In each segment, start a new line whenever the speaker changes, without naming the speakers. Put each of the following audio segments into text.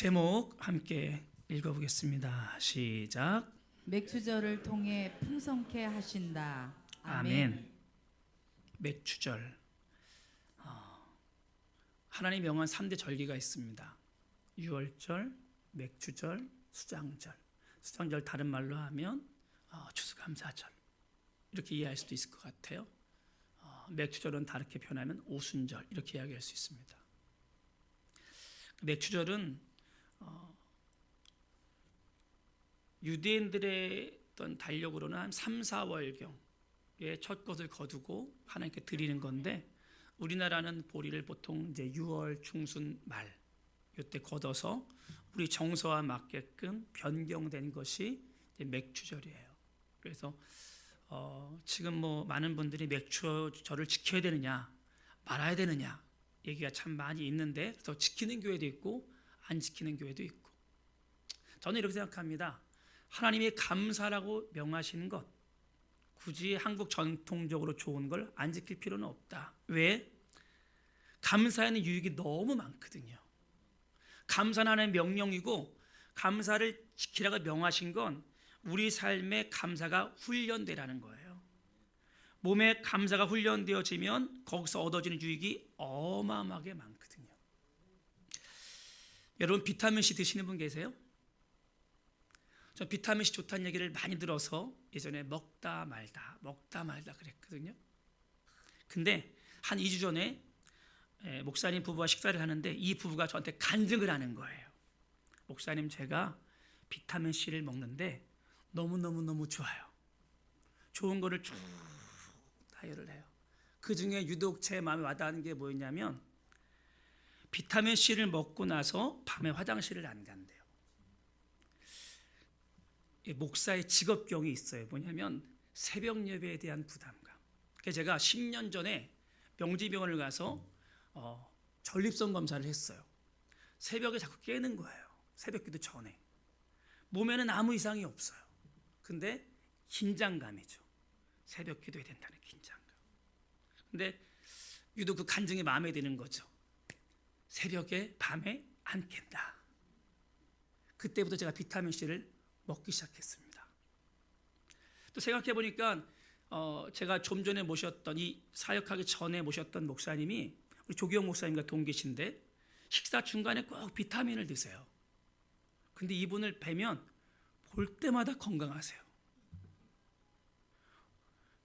제목 함께 읽어보겠습니다. 시작.
맥주절을 통해 풍성케 하신다.
아멘. 맥주절. 하나님 명한 3대 절기가 있습니다. 유월절, 맥주절, 수장절. 수장절 다른 말로 하면 추수감사절. 이렇게 이해할 수도 있을 것 같아요. 맥주절은 다르게 표현하면 오순절 이렇게 이야기할 수 있습니다. 맥주절은 유대인들의 어떤 달력으로는 한 3, 4월경에 첫 것을 거두고 하나님께 드리는 건데, 우리나라는 보리를 보통 이제 6월 중순 말 이때 걷어서 우리 정서와 맞게끔 변경된 것이 이제 맥주절이에요. 그래서 지금 많은 분들이 맥주절을 지켜야 되느냐 말아야 되느냐 얘기가 참 많이 있는데, 그래서 지키는 교회도 있고 안 지키는 교회도 있고, 저는 이렇게 생각합니다. 하나님이 감사라고 명하시는 것, 굳이 한국 전통적으로 좋은 걸 안 지킬 필요는 없다. 왜? 감사에는 유익이 너무 많거든요. 감사는 하나님의 명령이고, 감사를 지키라고 명하신 건 우리 삶에 감사가 훈련되라는 거예요. 몸에 감사가 훈련되어지면 거기서 얻어지는 유익이 어마어마하게 많거든요. 여러분, 비타민C 드시는 분 계세요? 저 비타민C 좋다는 얘기를 많이 들어서 예전에 먹다 말다 그랬거든요. 근데 한 2주 전에 목사님 부부와 식사를 하는데 이 부부가 저한테 간증을 하는 거예요. 목사님, 제가 비타민C를 먹는데 너무너무 좋아요. 좋은 거를 쭉 다이어를 해요. 그 중에 유독 제 마음에 와닿는 게 뭐였냐면, 비타민C를 먹고 나서 밤에 화장실을 안 간대요. 목사의 직업병이 있어요. 뭐냐면 새벽 예배에 대한 부담감. 그래서 제가 10년 전에 명지병원을 가서 전립선 검사를 했어요. 새벽에 자꾸 깨는 거예요. 새벽기도 전에. 몸에는 아무 이상이 없어요. 근데 긴장감이죠. 새벽 기도해야 된다는 긴장감. 근데 유독 그 간증이 마음에 드는 거죠. 새벽에 밤에 안 깬다. 그때부터 제가 비타민C를 먹기 시작했습니다. 또 생각해 보니까 제가 좀 전에 모셨던, 이 사역하기 전에 모셨던 목사님이 우리 조기영 목사님과 동기신데, 식사 중간에 꼭 비타민을 드세요. 근데 이분을 뵈면 볼 때마다 건강하세요.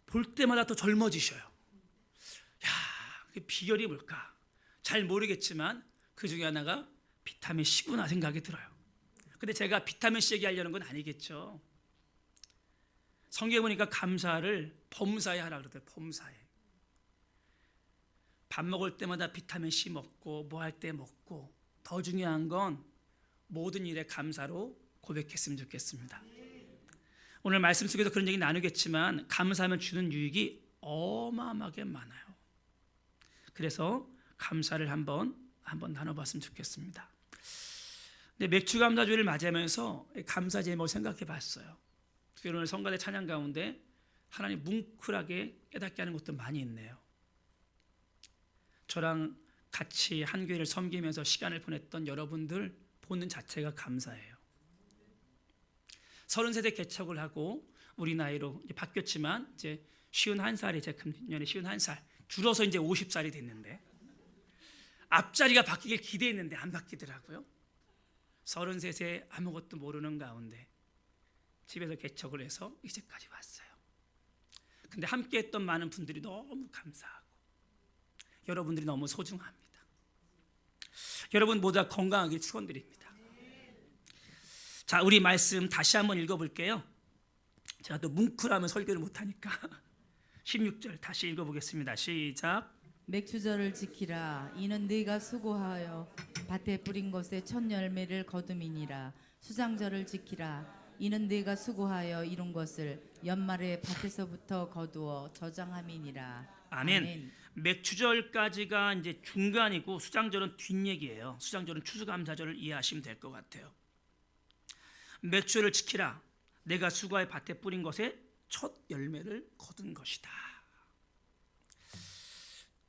볼 때마다 더 젊어지셔요. 야, 그 비결이 뭘까? 잘 모르겠지만 그 중에 하나가 비타민C구나 생각이 들어요. 근데 제가 비타민C 얘기하려는 건 아니겠죠. 성경에 보니까 감사를 범사에 하라 그러더라고요. 범사에. 밥 먹을 때마다 비타민C 먹고, 뭐 할 때 먹고, 더 중요한 건 모든 일에 감사로 고백했으면 좋겠습니다. 오늘 말씀 속에서 그런 얘기 나누겠지만, 감사하면 주는 유익이 어마어마하게 많아요. 그래서 감사를 한번 나눠봤으면 좋겠습니다. 근데 맥주감사주를 맞이하면서 감사 제목을 생각해 봤어요. 오늘 성가대 찬양 가운데 하나님 뭉클하게 깨닫게 하는 것도 많이 있네요. 저랑 같이 한 교회를 섬기면서 시간을 보냈던 여러분들 보는 자체가 감사해요. 30세대 개척을 하고 우리 나이로 이제 바뀌었지만 이제 51살이, 제 금년에 51살, 줄어서 이제 50살이 됐는데, 앞자리가 바뀌길 기대했는데 안 바뀌더라고요. 33세 아무것도 모르는 가운데 집에서 개척을 해서 이제까지 왔어요. 근데 함께 했던 많은 분들이 너무 감사하고 여러분들이 너무 소중합니다. 여러분 모두 다 건강하길 축원드립니다. 자, 우리 말씀 다시 한번 읽어볼게요. 제가 또 뭉클하면 설교를 못하니까 16절 다시 읽어보겠습니다. 시작.
맥주절을 지키라. 이는 네가 수고하여 밭에 뿌린 것에 첫 열매를 거둠이니라. 수장절을 지키라. 이는 네가 수고하여 이룬 것을 연말에 밭에서부터 거두어 저장함이니라.
아멘. 맥주절까지가 이제 중간이고, 수장절은 뒷얘기예요. 수장절은 추수감사절을 이해하시면 될 것 같아요. 맥주를 지키라. 내가 수고하여 밭에 뿌린 것에 첫 열매를 거둔 것이다.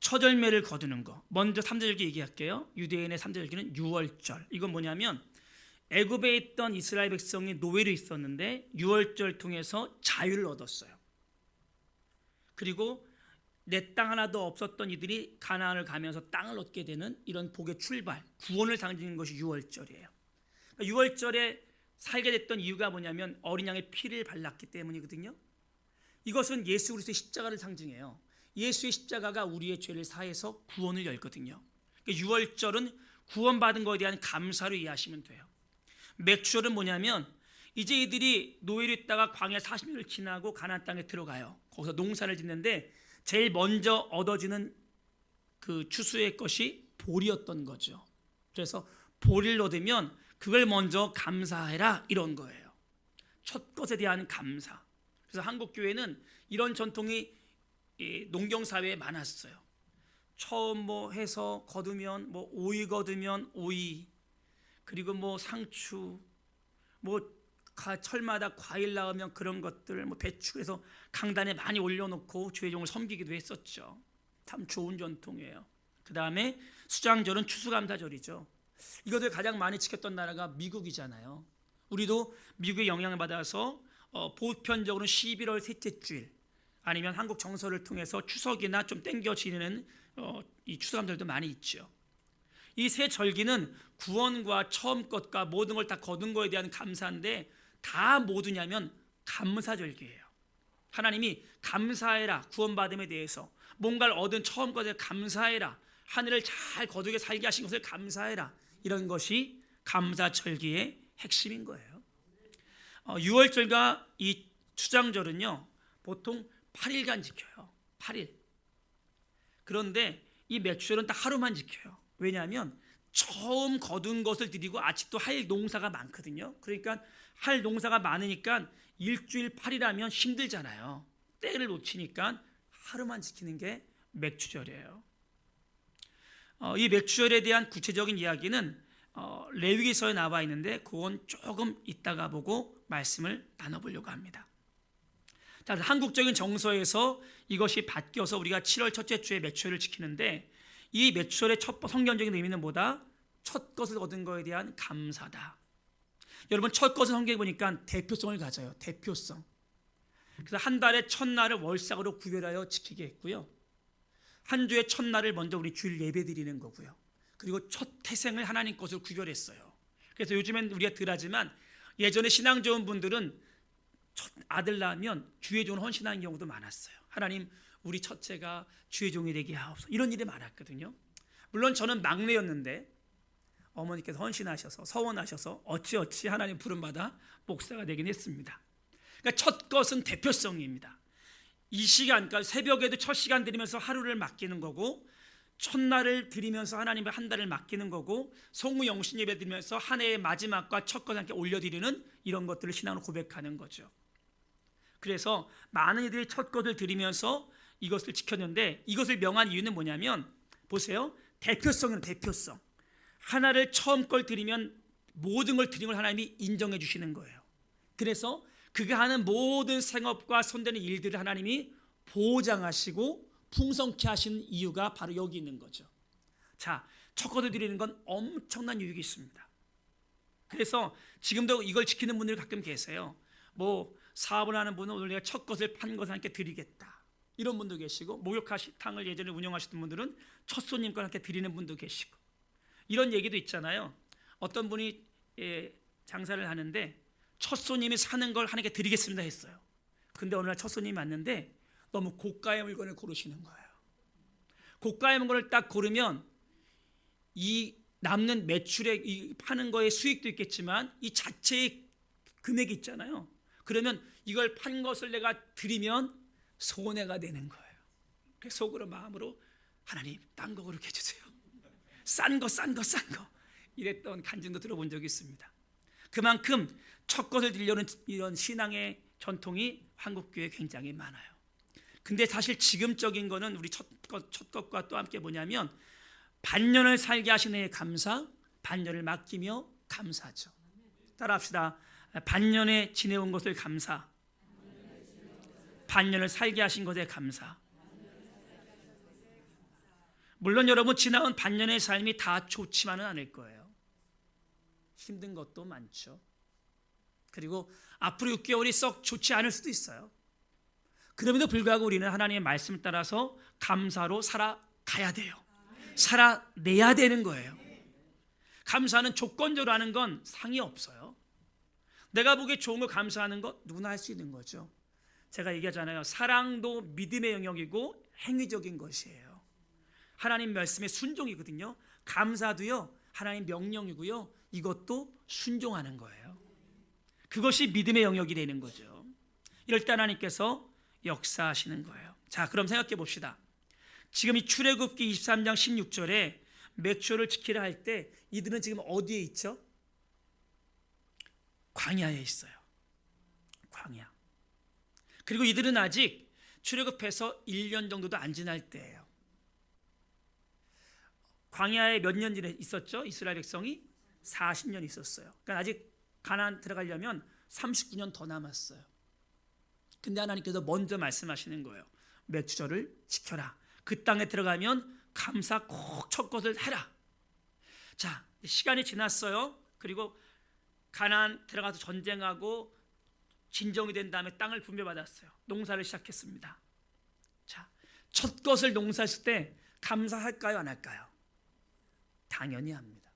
첫 열매를 거두는 거. 먼저 3절기 얘기할게요. 유대인의 3절기는 유월절. 이건 뭐냐면 애굽에 있던 이스라엘 백성이 노예로 있었는데 유월절 통해서 자유를 얻었어요. 그리고 내 땅 하나도 없었던 이들이 가나안을 가면서 땅을 얻게 되는 이런 복의 출발, 구원을 상징하는 것이 유월절이에요. 그러니까 유월절에 살게 됐던 이유가 뭐냐면 어린 양의 피를 발랐기 때문이거든요. 이것은 예수 그리스도의 십자가를 상징해요. 예수의 십자가가 우리의 죄를 사해서 구원을 열거든요. 그러니까 유월절은 구원받은 것에 대한 감사로 이해하시면 돼요. 맥주절은 뭐냐면 이제 이들이 노예로 있다가 광야 40년을 지나고 가나안 땅에 들어가요. 거기서 농사를 짓는데 제일 먼저 얻어지는 그 추수의 것이 보리였던 거죠. 그래서 보리를 얻으면 그걸 먼저 감사해라 이런 거예요. 첫 것에 대한 감사. 그래서 한국 교회는 이런 전통이 농경 사회에 많았어요. 처음 뭐 해서 거두면 뭐 오이 거두면 오이, 그리고 뭐 상추, 뭐 철마다 과일 나오면 그런 것들, 뭐 배추, 그래서 강단에 많이 올려놓고 주의 종을 섬기기도 했었죠. 참 좋은 전통이에요. 그 다음에 수장절은 추수감사절이죠. 이것을 가장 많이 지켰던 나라가 미국이잖아요. 우리도 미국의 영향을 받아서 보편적으로 11월 셋째 주일 아니면 한국 정서를 통해서 추석이나 좀 땡겨 지내는 이 추수감사절도 많이 있죠. 이 세 절기는 구원과 처음 것과 모든 걸 다 거둔 거에 대한 감사인데 다 뭐드냐면 감사절기예요. 하나님이 감사해라, 구원받음에 대해서 뭔가를 얻은 처음 것에 감사해라, 하늘을 잘 거두게 살게 하신 것을 감사해라, 이런 것이 감사절기의 핵심인 거예요. 6월절과 이 추장절은요 보통 8일간 지켜요. 8일. 그런데 이 맥주절은 딱 하루만 지켜요. 왜냐하면 처음 거둔 것을 드리고 아직도 할 농사가 많거든요. 그러니까 할 농사가 많으니까 일주일 8일하면 힘들잖아요. 때를 놓치니까 하루만 지키는 게 맥주절이에요. 이 맥주절에 대한 구체적인 이야기는 레위기서에 나와 있는데 그건 조금 이따가 보고 말씀을 나눠보려고 합니다. 자, 한국적인 정서에서 이것이 바뀌어서 우리가 7월 첫째 주에 맥주절을 지키는데 이 맥주절의 첫 성경적인 의미는 뭐다? 첫 것을 얻은 것에 대한 감사다. 여러분 첫 것은 성경에 보니까 대표성을 가져요. 대표성. 그래서 한 달의 첫날을 월삭으로 구별하여 지키게 했고요. 한 주의 첫날을 먼저 우리 주일 예배 드리는 거고요. 그리고 첫 태생을 하나님 것으로 구별했어요. 그래서 요즘엔 우리가 덜 하지만 예전에 신앙 좋은 분들은 첫 아들 낳으면 주의 종을 헌신하는 경우도 많았어요. 하나님 우리 첫째가 주의 종이 되게 하옵소서, 이런 일이 많았거든요. 물론 저는 막내였는데 어머니께서 헌신하셔서 서원하셔서 어찌어찌 하나님 부름받아 목사가 되긴 했습니다. 그러니까 첫 것은 대표성입니다. 이 시간, 그러니까 새벽에도 첫 시간 드리면서 하루를 맡기는 거고, 첫날을 드리면서 하나님의 한 달을 맡기는 거고, 성무 영신 예배 드리면서 한 해의 마지막과 첫 것을 함께 올려드리는 이런 것들을 신앙으로 고백하는 거죠. 그래서 많은 이들이 첫 것을 드리면서 이것을 지켰는데, 이것을 명한 이유는 뭐냐면 보세요. 대표성은 대표성. 하나를 처음 걸 드리면 모든 걸 드린 걸 하나님이 인정해 주시는 거예요. 그래서 그가 하는 모든 생업과 손대는 일들을 하나님이 보장하시고 풍성케 하시는 이유가 바로 여기 있는 거죠. 자, 첫 것을 드리는 건 엄청난 유익이 있습니다. 그래서 지금도 이걸 지키는 분들이 가끔 계세요. 뭐 사업을 하는 분은 오늘 내가 첫 것을 판 것을 함께 드리겠다, 이런 분도 계시고, 목욕탕을 예전에 운영하시던 분들은 첫 손님과 함께 드리는 분도 계시고, 이런 얘기도 있잖아요. 어떤 분이 장사를 하는데 첫 손님이 사는 걸 하나님께 드리겠습니다 했어요. 근데 어느 날 첫 손님이 왔는데 너무 고가의 물건을 고르시는 거예요. 고가의 물건을 딱 고르면 이 남는 매출에 이 파는 거에 수익도 있겠지만 이 자체의 금액이 있잖아요. 그러면 이걸 판 것을 내가 드리면 손해가 되는 거예요. 그래서 속으로 마음으로 하나님 딴 거 고르게 해주세요. 싼 거 이랬던 간증도 들어본 적이 있습니다. 그만큼 첫 것을 드리려는 이런 신앙의 전통이 한국교회에 굉장히 많아요. 근데 사실 지금적인 거는 우리 첫 것과 또 함께 뭐냐면 반년을 살게 하신 해의 감사, 반년을 맡기며 감사죠. 따라합시다. 반년에 지내온 것을 감사, 반년을 살게 하신 것에 감사. 물론 여러분 지나온 반년의 삶이 다 좋지만은 않을 거예요. 힘든 것도 많죠. 그리고 앞으로 6개월이 썩 좋지 않을 수도 있어요. 그럼에도 불구하고 우리는 하나님의 말씀을 따라서 감사로 살아가야 돼요. 살아내야 되는 거예요. 감사는 조건적으로 하는 건 상이 없어요. 내가 보기에 좋은 걸 감사하는 것 누구나 할 수 있는 거죠. 제가 얘기하잖아요. 사랑도 믿음의 영역이고 행위적인 것이에요. 하나님 말씀에 순종이거든요. 감사도요, 하나님 명령이고요. 이것도 순종하는 거예요. 그것이 믿음의 영역이 되는 거죠. 이럴 때 하나님께서 역사하시는 거예요. 자, 그럼 생각해 봅시다. 지금 이 출애굽기 23장 16절에 맥주를 지키라 할 때 이들은 지금 어디에 있죠? 광야에 있어요. 광야. 그리고 이들은 아직 출애굽해서 1년 정도도 안 지날 때예요. 광야에 몇 년 있었죠? 이스라엘 백성이 40년 있었어요. 그러니까 아직 가나안 들어가려면 39년 더 남았어요. 근데 하나님께서 먼저 말씀하시는 거예요. 맥주절을 지켜라. 그 땅에 들어가면 감사 꼭 첫 것을 해라. 자, 시간이 지났어요. 그리고 가나안 들어가서 전쟁하고 진정이 된 다음에 땅을 분배받았어요. 농사를 시작했습니다. 자, 첫 것을 농사했을 때 감사할까요, 안 할까요? 당연히 합니다.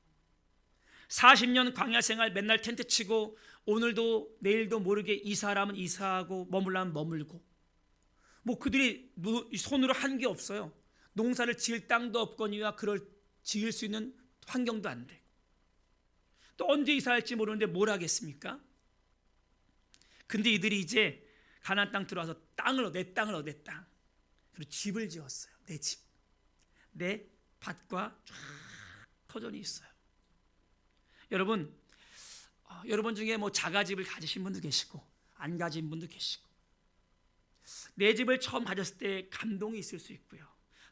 40년 광야 생활 맨날 텐트 치고 오늘도 내일도 모르게 이사하면 이사하고 머물라면 머물고, 뭐 그들이 손으로 한 게 없어요. 농사를 지을 땅도 없거니와 그걸 지을 수 있는 환경도 안 되고, 또 언제 이사할지 모르는데 뭘 하겠습니까? 근데 이들이 이제 가나안 땅 들어와서 내 땅을 얻었 땅, 그리고 집을 지었어요. 내 집, 내 밭과 쫙 터전이 있어요. 여러분 중에 뭐 자가집을 가지신 분도 계시고 안 가진 분도 계시고, 내 집을 처음 가졌을 때 감동이 있을 수 있고요.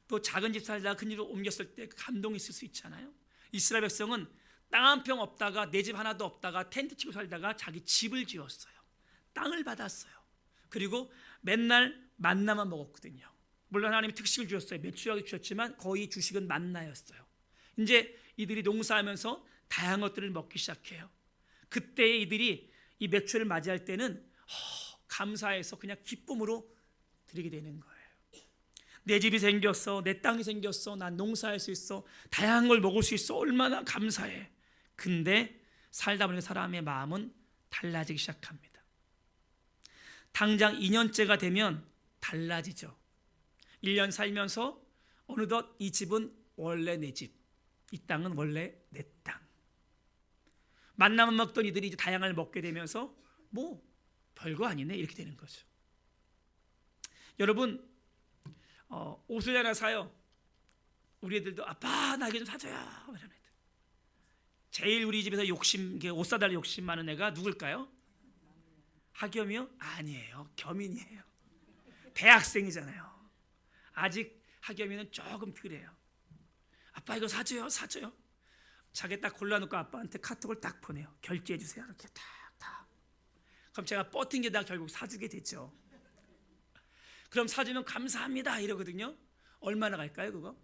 또 작은 집 살다가 큰 집으로 옮겼을 때 감동이 있을 수 있잖아요. 이스라엘 백성은 땅 한 평 없다가 내 집 하나도 없다가 텐트 치고 살다가 자기 집을 지었어요. 땅을 받았어요. 그리고 맨날 만나만 먹었거든요. 물론 하나님이 특식을 주셨어요. 매출하게 주셨지만 거의 주식은 만나였어요. 이제 이들이 농사하면서 다양한 것들을 먹기 시작해요. 그때 이들이 이 매출을 맞이할 때는 감사해서 그냥 기쁨으로 드리게 되는 거예요. 내 집이 생겼어, 내 땅이 생겼어, 난 농사할 수 있어, 다양한 걸 먹을 수 있어, 얼마나 감사해. 근데 살다 보니까 사람의 마음은 달라지기 시작합니다. 당장 2년째가 되면 달라지죠. 1년 살면서 어느덧 이 집은 원래 내 집, 이 땅은 원래 내 땅. 만나만 먹던 이들이 이제 다양한 걸 먹게 되면서 뭐 별거 아니네 이렇게 되는 거죠. 여러분, 옷을 하나 사요. 우리 애들도 아빠 나 이거 좀 사줘요 이런 애들. 제일 우리 집에서 옷 사달라 욕심 많은 애가 누굴까요? 하겸이요? 아니에요. 겸인이에요. 대학생이잖아요. 아직 하겸이는 조금 덜해요. 아빠 이거 사줘요. 자기 딱 골라놓고 아빠한테 카톡을 딱 보내요. 결제해 주세요. 이렇게 딱. 그럼 제가 버팅게다 결국 사주게 되죠. 그럼 사주면 감사합니다 이러거든요. 얼마나 갈까요 그거?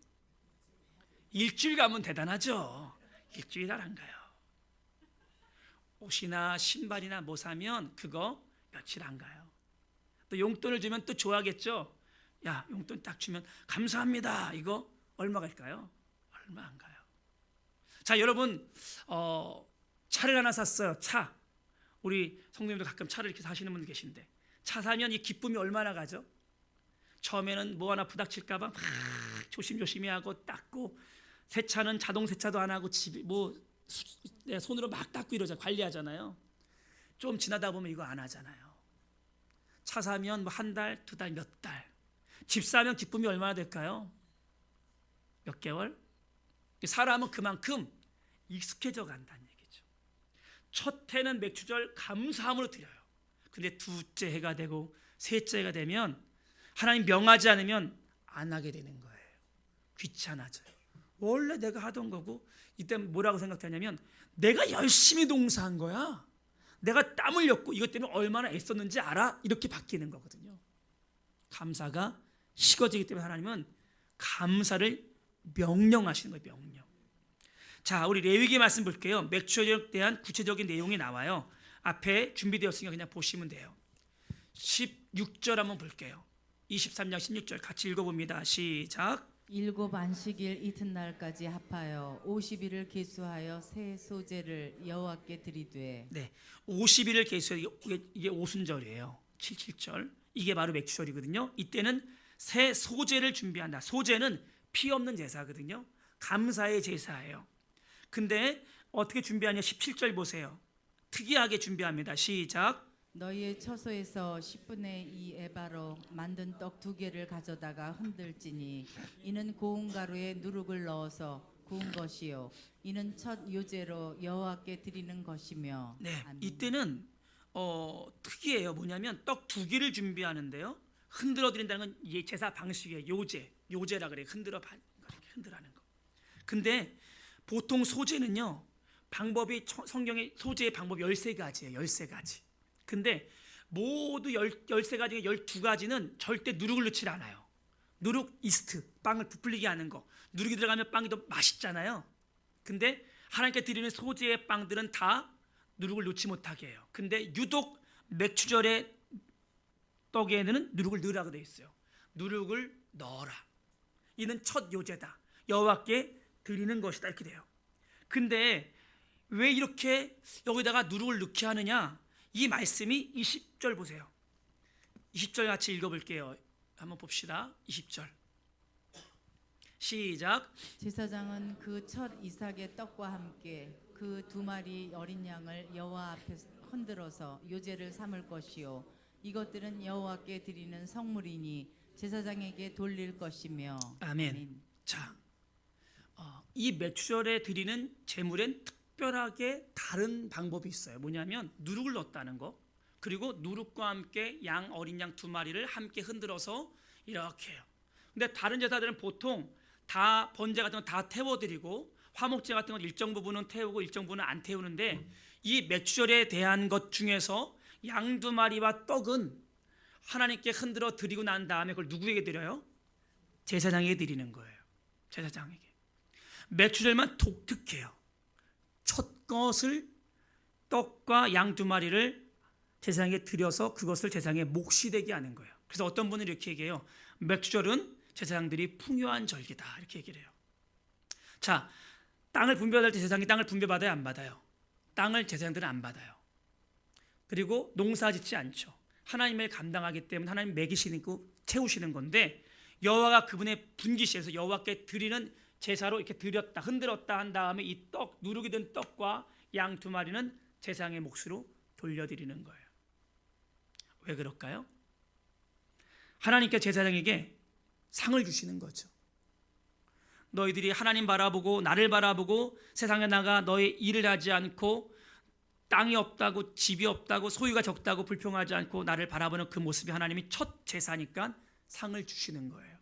일주일 가면 대단하죠. 일주일 안 가요. 옷이나 신발이나 뭐 사면 그거 며칠 안 가요. 또 용돈을 주면 또 좋아하겠죠. 야, 용돈 딱 주면 감사합니다. 이거 얼마 갈까요? 얼마 안 가요. 자, 여러분, 차를 하나 샀어요. 차. 우리 성도님도 가끔 차를 이렇게 사시는 분들 계신데, 차 사면 이 기쁨이 얼마나 가죠? 처음에는 뭐 하나 부닥칠까봐 막 조심조심히 하고 닦고, 세차는 자동 세차도 안 하고 손으로 막 닦고 이러자 관리하잖아요. 좀 지나다 보면 이거 안 하잖아요. 차 사면 뭐 한 달, 두 달, 몇 달. 집 사면 기쁨이 얼마나 될까요? 몇 개월? 사람은 그만큼 익숙해져 간다는 얘기죠. 첫 해는 맥주절 감사함으로 드려요. 근데 둘째 해가 되고 셋째 해가 되면 하나님 명하지 않으면 안 하게 되는 거예요. 귀찮아져요. 원래 내가 하던 거고, 이때 뭐라고 생각하냐면 내가 열심히 농사한 거야. 내가 땀 흘렸고 이것 때문에 얼마나 애썼는지 알아? 이렇게 바뀌는 거거든요. 감사가 식어지기 때문에 하나님은 감사를 명령하시는 거예요. 명령. 자, 우리 레위기 말씀 볼게요. 맥주절에 대한 구체적인 내용이 나와요. 앞에 준비되었으니까 그냥 보시면 돼요. 16절 한번 볼게요. 23장 16절 같이 읽어봅니다. 시작.
일곱 안식일 이튿날까지 합하여 50일을 계수하여 새 소제를 여호와께 드리되.
네, 50일을 계수해서 이게 오순절이에요. 77절. 이게 바로 맥주절이거든요. 이때는 새 소제를 준비한다. 소제는 피 없는 제사거든요. 감사의 제사예요. 근데 어떻게 준비하냐? 17절 보세요. 특이하게 준비합니다. 시작.
너희의 처소에서 10분의 2 에바로 만든 떡 2개를 가져다가 흔들지니 이는 고운 가루에 누룩을 넣어서 구운 것이요 이는 첫 요제로 여호와께 드리는 것이며.
네,
아멘.
이때는 특이해요. 뭐냐면 떡 2개를 준비하는데요. 흔들어 드린다는 건 이 제사 방식이에요. 요제라 그래요. 흔들하는 거. 근데 보통 소제는요. 방법이 성경에 소제의 방법 13가지예요. 13가지. 근데 모두 13가지 중에 12가지는 절대 누룩을 넣지 않아요. 누룩 이스트, 빵을 부풀리게 하는 거. 누룩이 들어가면 빵이 더 맛있잖아요. 근데 하나님께 드리는 소제의 빵들은 다 누룩을 넣지 못하게 해요. 근데 유독 맥주절의 떡에는 누룩을 넣으라고 되어 있어요. 누룩을 넣어라. 이는 첫 요제다. 여호와께 드리는 것이다. 이렇게 돼요. 근데 왜 이렇게 여기다가 누룩을 넣게 하느냐? 이 말씀이 20절 보세요. 20절 같이 읽어볼게요. 한번 봅시다. 20절 시작.
제사장은 그 첫 이삭의 떡과 함께 그 2마리 어린 양을 여호와 앞에 흔들어서 요제를 삼을 것이요 이것들은 여호와께 드리는 성물이니 제사장에게 돌릴 것이며.
아멘. 자, 이 맥주절에 드리는 제물엔 특별하게 다른 방법이 있어요. 뭐냐면 누룩을 넣었다는 거. 그리고 누룩과 함께 어린 양 2마리를 함께 흔들어서 이렇게 해요. 근데 다른 제사들은 보통 다 번제 같은 거 다 태워드리고 화목제 같은 건 일정 부분은 태우고 일정 부분은 안 태우는데 이 맥주절에 대한 것 중에서 양 2마리와 떡은 하나님께 흔들어 드리고 난 다음에 그걸 누구에게 드려요? 제사장에게 드리는 거예요. 제사장에게. 맥주절만 독특해요. 첫 것을 떡과 양 2마리를 제사장에게 드려서 그것을 제사장의 몫이 되게 하는 거예요. 그래서 어떤 분은 이렇게 얘기해요. 맥주절은 제사장들이 풍요한 절기다. 이렇게 얘기를 해요. 자, 땅을 분배받을 때 제사장이 땅을 분배받아요? 안 받아요? 땅을 제사장들은 안 받아요. 그리고 농사 짓지 않죠. 하나님을 감당하기 때문에 하나님 먹이시는 거 채우시는 건데 여호와가 그분의 분기시에서 여호와께 드리는 제사로 이렇게 드렸다 흔들었다 한 다음에 이 떡 누룩이 든 떡과 양 2마리는 제사장의 몫으로 돌려드리는 거예요. 왜 그럴까요? 하나님께 제사장에게 상을 주시는 거죠. 너희들이 하나님 바라보고 나를 바라보고 세상에 나가 너희 일을 하지 않고 땅이 없다고 집이 없다고 소유가 적다고 불평하지 않고 나를 바라보는 그 모습이 하나님이 첫 제사니까 상을 주시는 거예요.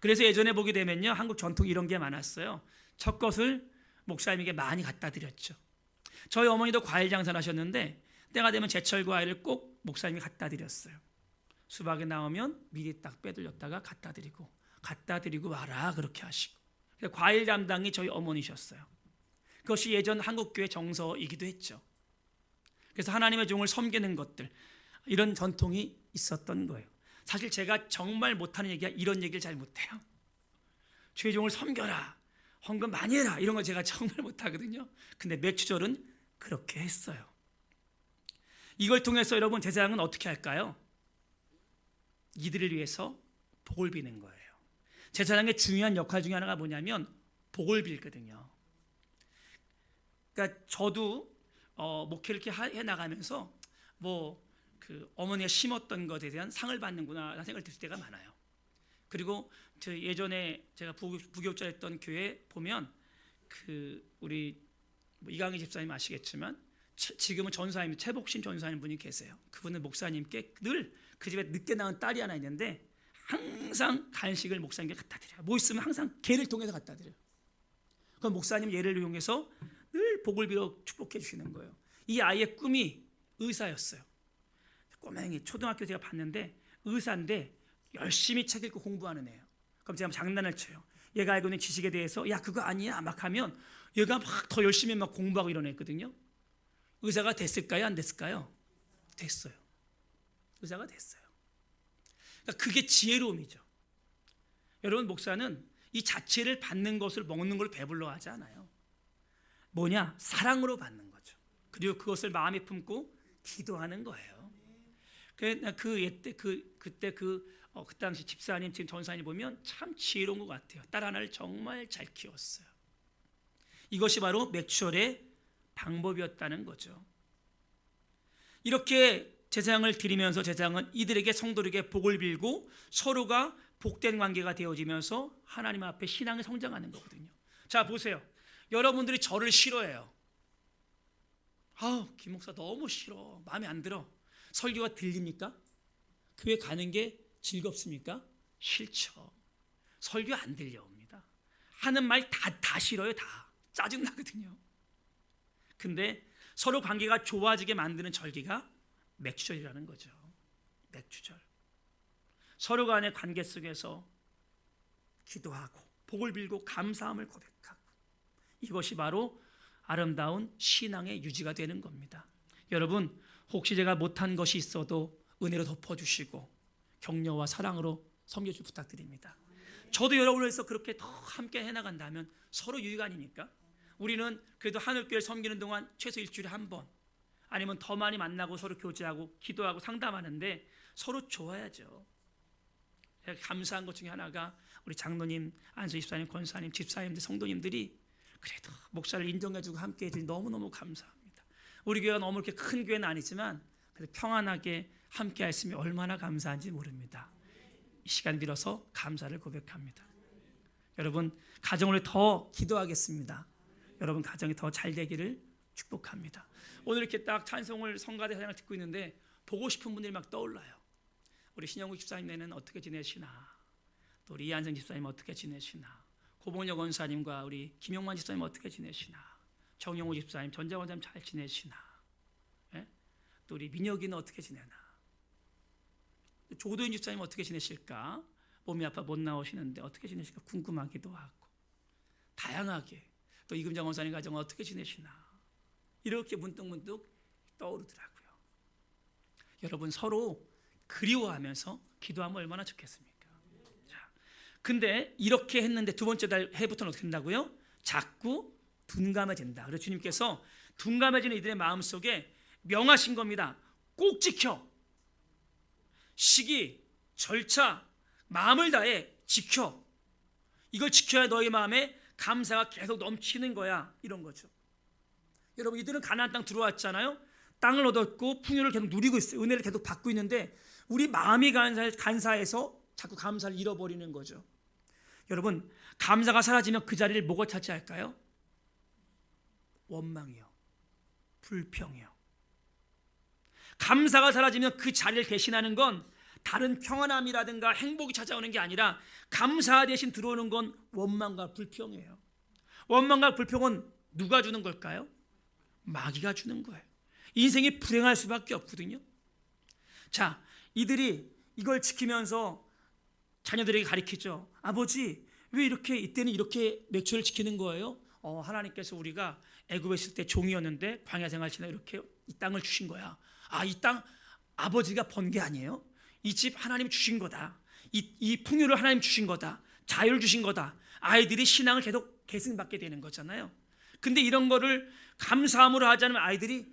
그래서 예전에 보게 되면요, 한국 전통 이런 게 많았어요. 첫 것을 목사님에게 많이 갖다 드렸죠. 저희 어머니도 과일 장사를 하셨는데 때가 되면 제철 과일을 꼭 목사님이 갖다 드렸어요. 수박이 나오면 미리 딱 빼들렸다가 갖다 드리고 와라 그렇게 하시고. 과일 담당이 저희 어머니셨어요. 그것이 예전 한국교회 정서이기도 했죠. 그래서 하나님의 종을 섬기는 것들, 이런 전통이 있었던 거예요. 사실 제가 정말 못하는 얘기가 이런 얘기를 잘 못해요. 주의 종을 섬겨라, 헌금 많이 해라, 이런 거 제가 정말 못하거든요. 근데 맥주절은 그렇게 했어요. 이걸 통해서 여러분 제사장은 어떻게 할까요? 이들을 위해서 복을 비는 거예요. 제사장의 중요한 역할 중에 하나가 뭐냐면 복을 빌거든요. 그러니까 저도 목회를 이렇게 해 나가면서 그 어머니가 심었던 것에 대한 상을 받는구나 라는 생각을 들 때가 많아요. 그리고 예전에 제가 부교육자 했던 교회 보면 우리 이강희 집사님 아시겠지만 지금은 전사님 최복신 전사님 분이 계세요. 그분은 목사님께 늘 그 집에 늦게 나온 딸이 하나 있는데 항상 간식을 목사님께 갖다 드려요. 뭐 있으면 항상 걔를 통해서 갖다 드려요. 그럼 목사님 얘를 이용해서 늘 복을 빌어 축복해 주시는 거예요. 이 아이의 꿈이 의사였어요. 꼬맹이 초등학교 제가 봤는데 의사인데 열심히 책 읽고 공부하는 애예요. 그럼 제가 장난을 쳐요. 얘가 알고 있는 지식에 대해서 야 그거 아니야 막 하면 얘가 막 더 열심히 막 공부하고 이러냈거든요. 의사가 됐을까요? 안 됐을까요? 됐어요. 의사가 됐어요. 그러니까 그게 지혜로움이죠. 여러분, 목사는 이 자체를 받는 것을 먹는 걸 배불러 하지 않아요. 뭐냐? 사랑으로 받는 거죠. 그리고 그것을 마음에 품고 기도하는 거예요. 그때 그 당시 집사님, 지금 전사님 보면 참 지혜로운 것 같아요. 딸 하나를 정말 잘 키웠어요. 이것이 바로 맥추얼의 방법이었다는 거죠. 이렇게 제사장을 드리면서 제사장은 이들에게, 성도들에게 복을 빌고 서로가 복된 관계가 되어지면서 하나님 앞에 신앙이 성장하는 거거든요. 자, 보세요. 여러분들이 저를 싫어해요. 김 목사 너무 싫어. 마음에 안 들어. 설교가 들립니까? 교회 가는 게 즐겁습니까? 싫죠. 설교 안 들려옵니다. 하는 말 다 싫어요. 다 짜증나거든요. 근데 서로 관계가 좋아지게 만드는 절기가 맥주절이라는 거죠. 맥주절. 서로 간의 관계 속에서 기도하고 복을 빌고 감사함을 고백하고, 이것이 바로 아름다운 신앙의 유지가 되는 겁니다. 여러분, 혹시 제가 못한 것이 있어도 은혜로 덮어주시고 격려와 사랑으로 섬겨주 부탁드립니다. 저도 여러분을 위해서 그렇게 더 함께 해나간다면 서로 유익 아닙니까? 우리는 그래도 하늘교회 섬기는 동안 최소 일주일에 한 번, 아니면 더 많이 만나고 서로 교제하고 기도하고 상담하는데 서로 좋아야죠. 감사한 것 중에 하나가 우리 장로님, 안수 집사님, 권사님, 집사님들, 성도님들이 그래도 목사를 인정해주고 함께 해주니 너무너무 감사합니다. 우리 교회가 너무 이렇게 큰 교회는 아니지만 그래도 평안하게 함께 했으면 얼마나 감사한지 모릅니다. 이 시간 빌어서 감사를 고백합니다. 여러분, 가정을 더 기도하겠습니다. 여러분 가정이 더 잘 되기를 축복합니다. 오늘 이렇게 딱 찬송을 성가대 사장을 듣고 있는데 보고 싶은 분들이 막 떠올라요. 우리 신영국 집사님네는 어떻게 지내시나, 또 우리 이한정 집사님 어떻게 지내시나, 고봉혁 원사님과 우리 김용만 집사님 어떻게 지내시나, 정용호 집사님, 전자원 장님 잘 지내시나, 예? 또 우리 민혁이는 어떻게 지내나, 조도현 집사님 어떻게 지내실까, 몸이 아파 못 나오시는데 어떻게 지내실까 궁금하기도 하고, 다양하게 또 이금정 원사님 가정은 어떻게 지내시나, 이렇게 문득문득 떠오르더라고요. 여러분, 서로 그리워하면서 기도하면 얼마나 좋겠습니까? 자, 근데 이렇게 했는데 두 번째 달 해부터는 어떻게 된다고요? 자꾸 둔감해진다. 그래서 주님께서 둔감해지는 이들의 마음속에 명하신 겁니다. 꼭 지켜. 시기, 절차, 마음을 다해 지켜. 이걸 지켜야 너희 마음에 감사가 계속 넘치는 거야. 이런 거죠. 여러분, 이들은 가나안 땅 들어왔잖아요. 땅을 얻었고 풍요를 계속 누리고 있어요. 은혜를 계속 받고 있는데 우리 마음이 간사해서 자꾸 감사를 잃어버리는 거죠. 여러분, 감사가 사라지면 그 자리를 뭐가 차지할까요? 원망이요, 불평이요. 감사가 사라지면 그 자리를 대신하는 건 다른 평안함이라든가 행복이 찾아오는 게 아니라 감사 대신 들어오는 건 원망과 불평이에요. 원망과 불평은 누가 주는 걸까요? 마귀가 주는 거예요. 인생이 불행할 수밖에 없거든요. 자, 이들이 이걸 지키면서 자녀들에게 가르치죠. 아버지, 왜 이렇게 이때는 이렇게 맥주를 지키는 거예요? 하나님께서 우리가 애굽에 있을 때 종이었는데 광야 생활 지나 이렇게 이 땅을 주신 거야. 이 땅 아버지가 번 게 아니에요. 이 집 하나님 주신 거다. 이 풍요를 하나님 주신 거다. 자유를 주신 거다. 아이들이 신앙을 계속 계승받게 되는 거잖아요. 근데 이런 거를 감사함으로 하지 않으면 아이들이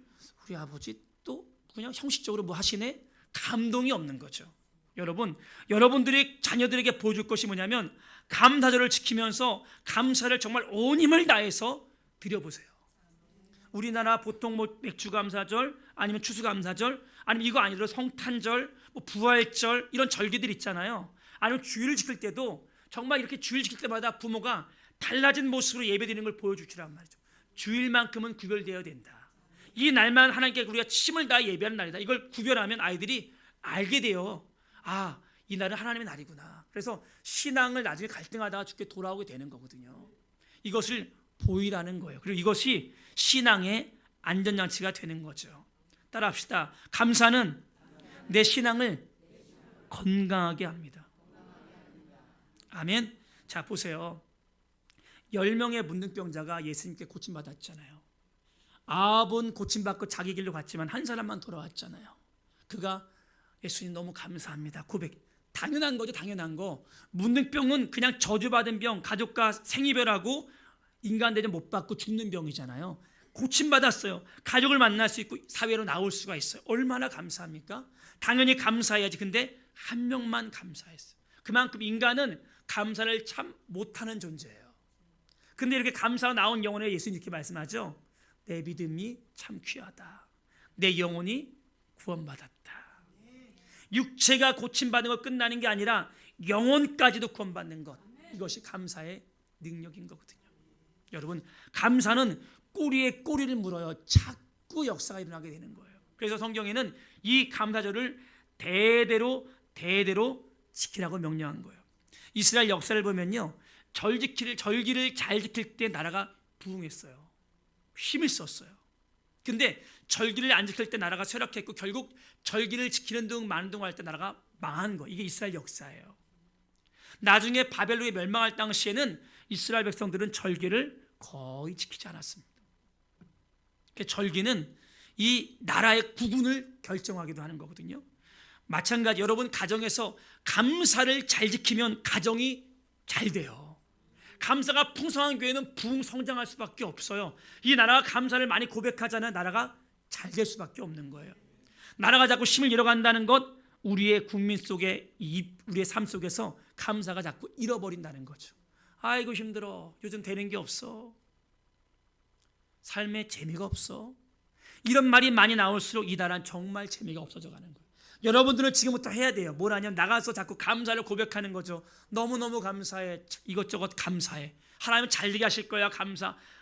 우리 아버지 또 그냥 형식적으로 뭐 하시네? 감동이 없는 거죠. 여러분, 여러분들이 자녀들에게 보여줄 것이 뭐냐면 감사절을 지키면서 감사를 정말 온 힘을 다해서 드려보세요. 우리나라 보통 뭐 맥주감사절, 아니면 추수감사절, 아니면 이거 아니더라도 성탄절, 뭐 부활절, 이런 절기들 있잖아요. 아니면 주일을 지킬 때도 정말 이렇게 주일 지킬 때마다 부모가 달라진 모습으로 예배드리는 걸 보여주시란 말이죠. 주일만큼은 구별되어야 된다. 이 날만 하나님께 우리가 힘을 다해 예배하는 날이다. 이걸 구별하면 아이들이 알게 돼요. 이 날은 하나님의 날이구나. 그래서 신앙을 나중에 갈등하다가 죽게 돌아오게 되는 거거든요. 이것을 보이라는 거예요. 그리고 이것이 신앙의 안전장치가 되는 거죠. 따라합시다. 감사는 내 신앙을 건강하게 합니다. 아멘. 자, 보세요. 10명의 문둥병자가 예수님께 고침받았잖아요. 9은 고침받고 자기 길로 갔지만 한 사람만 돌아왔잖아요. 그가 예수님 너무 감사합니다. 고백. 당연한 거죠. 당연한 거. 문둥병은 그냥 저주받은 병, 가족과 생이별하고 인간 대접 못 받고 죽는 병이잖아요. 고침받았어요. 가족을 만날 수 있고 사회로 나올 수가 있어요. 얼마나 감사합니까? 당연히 감사해야지. 근데 한 명만 감사했어요. 그만큼 인간은 감사를 참 못하는 존재예요. 근데 이렇게 감사가 나온 영혼에 예수님 이렇게 말씀하죠. 내 믿음이 참 귀하다. 내 영혼이 구원받았다. 육체가 고침받는 것 끝나는 게 아니라 영혼까지도 구원받는 것. 이것이 감사의 능력인 거거든요. 여러분, 감사는 꼬리에 꼬리를 물어요. 자꾸 역사가 일어나게 되는 거예요. 그래서 성경에는 이 감사절을 대대로 지키라고 명령한 거예요. 이스라엘 역사를 보면요, 절기를 잘 지킬 때 나라가 부흥했어요. 힘을 썼어요. 근데 절기를 안 지킬 때 나라가 쇠락했고 결국 절기를 지키는 등 만둥할 때 나라가 망한 거. 이게 이스라엘 역사예요. 나중에 바벨론이 멸망할 당시에는 이스라엘 백성들은 절기를 거의 지키지 않았습니다. 절기는 이 나라의 국운을 결정하기도 하는 거거든요. 마찬가지 여러분 가정에서 감사를 잘 지키면 가정이 잘 돼요. 감사가 풍성한 교회는 부흥 성장할 수밖에 없어요. 이 나라가 감사를 많이 고백하잖아요. 나라가 잘 될 수밖에 없는 거예요. 나라가 자꾸 힘을 잃어간다는 것, 우리의 국민 속에 우리의 삶 속에서 감사가 자꾸 잃어버린다는 거죠. 아이고 힘들어. 요즘 되는 게 없어. 삶에 재미가 없어. 이런 말이 많이 나올수록 이 나라는 정말 재미가 없어져 가는 거예요. 여러분들은 지금부터 해야 돼요. 뭘 하냐면 나가서 자꾸 감사를 고백하는 거죠. 너무너무 감사해. 이것저것 감사해. 하나님은 잘 되게 하실 거야.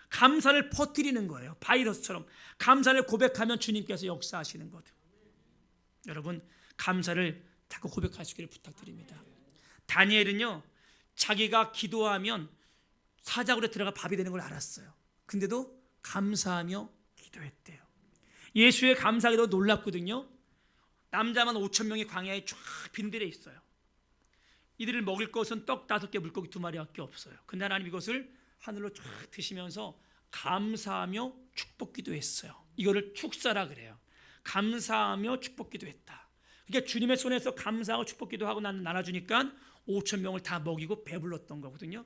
감사를 퍼뜨리는 거예요. 바이러스처럼 감사를 고백하면 주님께서 역사하시는 거죠. 여러분 감사를 자꾸 고백하시기를 부탁드립니다. 다니엘은요, 자기가 기도하면 사자굴에 들어가 밥이 되는 걸 알았어요. 근데도 감사하며 기도했대요. 예수의 감사기도 놀랍거든요. 남자만 5,000명이 광야에 쫙 빈들에 있어요. 이들을 먹을 것은 떡 5개, 물고기 2마리밖에 없어요. 근데 하나님 이것을 하늘로 쫙 드시면서 감사하며 축복기도 했어요. 이거를 축사라 그래요. 감사하며 축복기도 했다. 그러니까 주님의 손에서 감사하고 축복기도 하고 나눠주니까 5,000명을 다 먹이고 배불렀던 거거든요.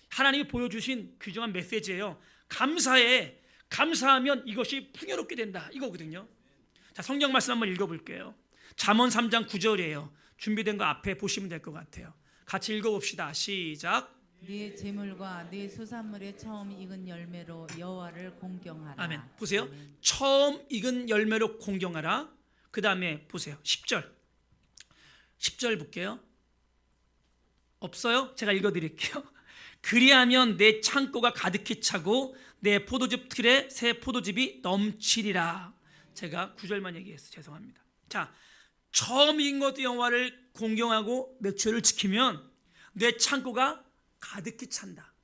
하나님이 보여주신 귀중한 메시지예요. 감사해. 감사하면 이것이 풍요롭게 된다. 이거거든요. 자, 성경 말씀 한번 읽어볼게요. 잠언 3장 9절이에요. 준비된 거 앞에 보시면 될 것 같아요. 같이 읽어봅시다. 시작.
네 재물과 네 수산물의 처음 익은 열매로 여호와를 공경하라.
아멘. 보세요.
아멘.
처음 익은 열매로 공경하라. 그 다음에 보세요. 10절 볼게요. 없어요? 제가 읽어드릴게요. 그리하면 내 창고가 가득히 차고 내 포도즙 틀에 새 포도즙이 넘치리라. 제가 9절만 얘기했어요. 죄송합니다. 자, 처음 익은 것도 여호와를 공경하고 맥주를 지키면 내 창고가 가득히 찬다.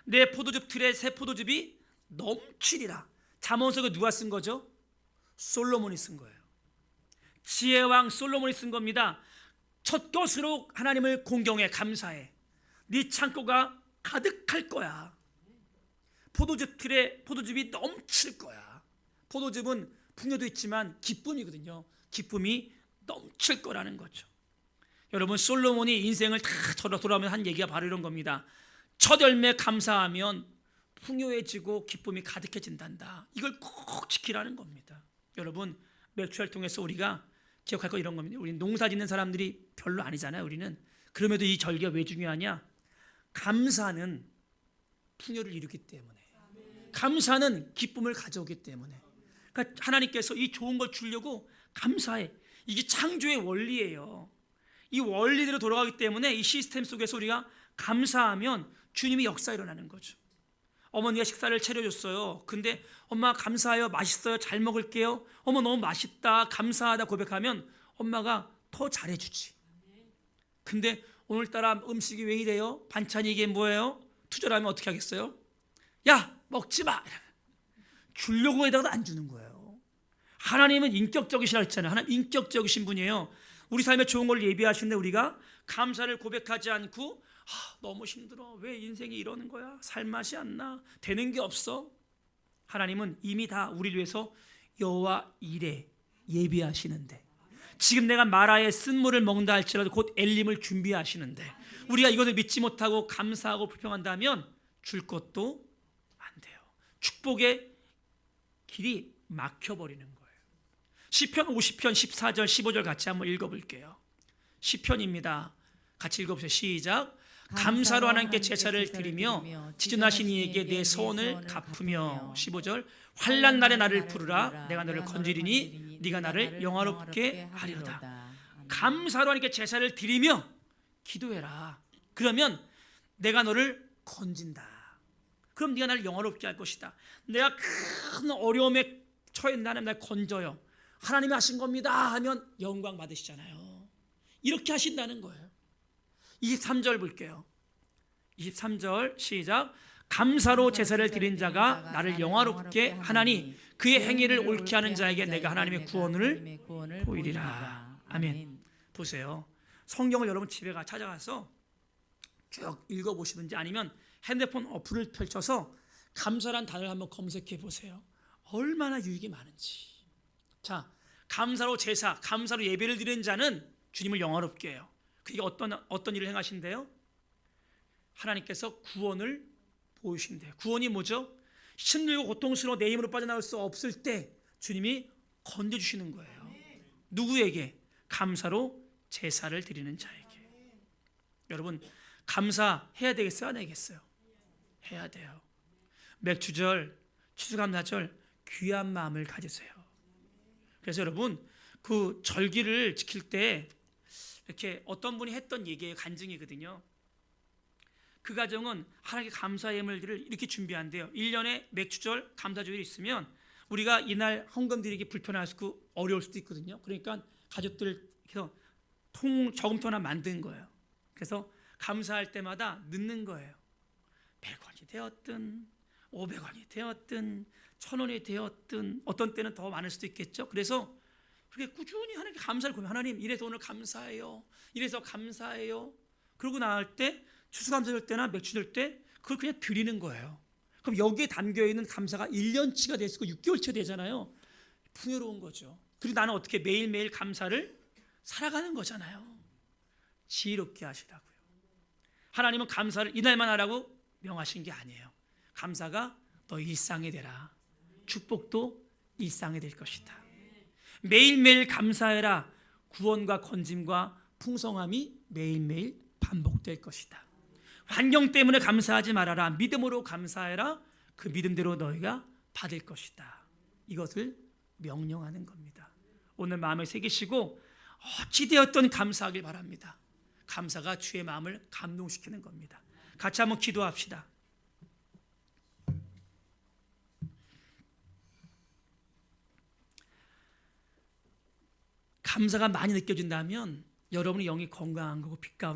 내 포도즙 틀에 새 포도즙이 넘치리라. 잠언서가 누가 쓴 거죠? 솔로몬이 쓴 거예요. 지혜왕 솔로몬이 쓴 겁니다. 첫 것으로 하나님을 공경해 감사해. 네 창고가 가득할 거야. 포도즙 틀에 포도즙이 넘칠 거야. 포도즙은 풍요도 있지만 기쁨이거든요. 기쁨이 넘칠 거라는 거죠. 여러분 솔로몬이 인생을 다 돌아오면 한 얘기가 바로 이런 겁니다. 첫 열매 감사하면 풍요해지고 기쁨이 가득해진단다. 이걸 꼭 지키라는 겁니다. 여러분 맥주를 통해서 우리가 기억할 거 이런 겁니다. 우리 농사 짓는 사람들이 별로 아니잖아요. 우리는. 그럼에도 이 절기가 왜 중요하냐? 감사는 풍요를 이루기 때문에, 감사는 기쁨을 가져오기 때문에. 그러니까 하나님께서 이 좋은 걸 주려고 감사해. 이게 창조의 원리예요. 이 원리대로 돌아가기 때문에 이 시스템 속에서 우리가 감사하면 주님이 역사 일어나는 거죠. 어머니가 식사를 차려줬어요. 근데 엄마 감사해요. 맛있어요. 잘 먹을게요. 어머 너무 맛있다. 감사하다 고백하면 엄마가 더 잘해주지. 근데 오늘따라 음식이 왜 이래요? 반찬이 이게 뭐예요? 투절하면 어떻게 하겠어요? 야 먹지 마. 주려고 해다가 안 주는 거예요. 하나님은 인격적이시라 했잖아요. 하나님 인격적이신 분이에요. 우리 삶에 좋은 걸 예비하시는데 우리가 감사를 고백하지 않고 너무 힘들어. 왜 인생이 이러는 거야? 살맛이 안 나. 되는 게 없어. 하나님은 이미 다 우리를 위해서 여호와 이레 예비하시는데, 지금 내가 마라의 쓴물을 먹는다 할지라도 곧 엘림을 준비하시는데, 우리가 이것을 믿지 못하고 감사하고 불평한다면 줄 것도 안 돼요. 축복의 길이 막혀버리는 거예요. 시편 50편 14절 15절 같이 한번 읽어볼게요. 시편입니다. 같이 읽어보세요. 시작. 감사로 하나님께 제사를 드리며 지존하신 이에게 내 소원을 갚으며. 15절. 환난 날에 나를 부르라. 내가 너를 건지리니 네가 나를 영화롭게 하리로다. 감사로 하나님께 제사를 드리며 기도해라. 그러면 내가 너를 건진다. 그럼 네가 나를 영화롭게 할 것이다. 내가 큰 어려움에 처해 나는 날 건져요. 하나님이 하신 겁니다 하면 영광 받으시잖아요. 이렇게 하신다는 거예요. 23절 볼게요. 23절 시작. 감사로 제사를 드린 자가 나를 영화롭게 하나니 그의 행위를 옳게 하는 자에게 내가 하나님의 구원을 보이리라. 아멘. 보세요. 성경을 여러분 집에 찾아가서 쭉 읽어보시든지 아니면 핸드폰 어플을 펼쳐서 감사란 단어를 한번 검색해 보세요. 얼마나 유익이 많은지. 자, 감사로 제사, 감사로 예배를 드리는 자는 주님을 영화롭게 해요. 그게 어떤 일을 행하신대요? 하나님께서 구원을 보이신대요. 구원이 뭐죠? 힘들고 고통스러워 내 힘으로 빠져나올 수 없을 때 주님이 건져주시는 거예요. 누구에게? 감사로 제사를 드리는 자에게. 여러분, 감사해야 되겠어요? 안 해야겠어요? 해야 돼요. 맥주절, 추수감사절 귀한 마음을 가지세요. 그래서 여러분, 그 절기를 지킬 때 이렇게 어떤 분이 했던 얘기의 간증이거든요. 그 가정은 하나님께 감사 예물들을 이렇게 준비한대요. 1년에 맥주절, 감사절이 있으면 우리가 이날 헌금 드리기 불편할 수도 어려울 수도 있거든요. 그러니까 가족들께서 저금통 하나 만든 거예요. 그래서 감사할 때마다 넣는 거예요. 100원이 되었든 500원이 되었든 1000원이 되었든 어떤 때는 더 많을 수도 있겠죠. 그래서 그렇게 꾸준히 하나님께 감사를 고요. 하나님 이래서 오늘 감사해요. 이래서 감사해요. 그러고 나갈 때 추수감사절 때나 맥주절 때 그걸 그냥 드리는 거예요. 그럼 여기에 담겨있는 감사가 1년치가 될 수 있고 6개월치가 되잖아요. 풍요로운 거죠. 그리고 나는 어떻게 매일매일 감사를 살아가는 거잖아요. 지혜롭게 하시라고요. 하나님은 감사를 이날만 하라고 명하신 게 아니에요. 감사가 너 일상이 되라. 축복도 일상이 될 것이다. 매일매일 감사해라. 구원과 건짐과 풍성함이 매일매일 반복될 것이다. 환경 때문에 감사하지 말아라. 믿음으로 감사해라. 그 믿음대로 너희가 받을 것이다. 이것을 명령하는 겁니다. 오늘 마음에 새기시고 어찌되었든 감사하길 바랍니다. 감사가 주의 마음을 감동시키는 겁니다. 같이 한번 기도합시다. 감사가 많이 느껴진다면 여러분의 영이 건강한 거고 빛 가운데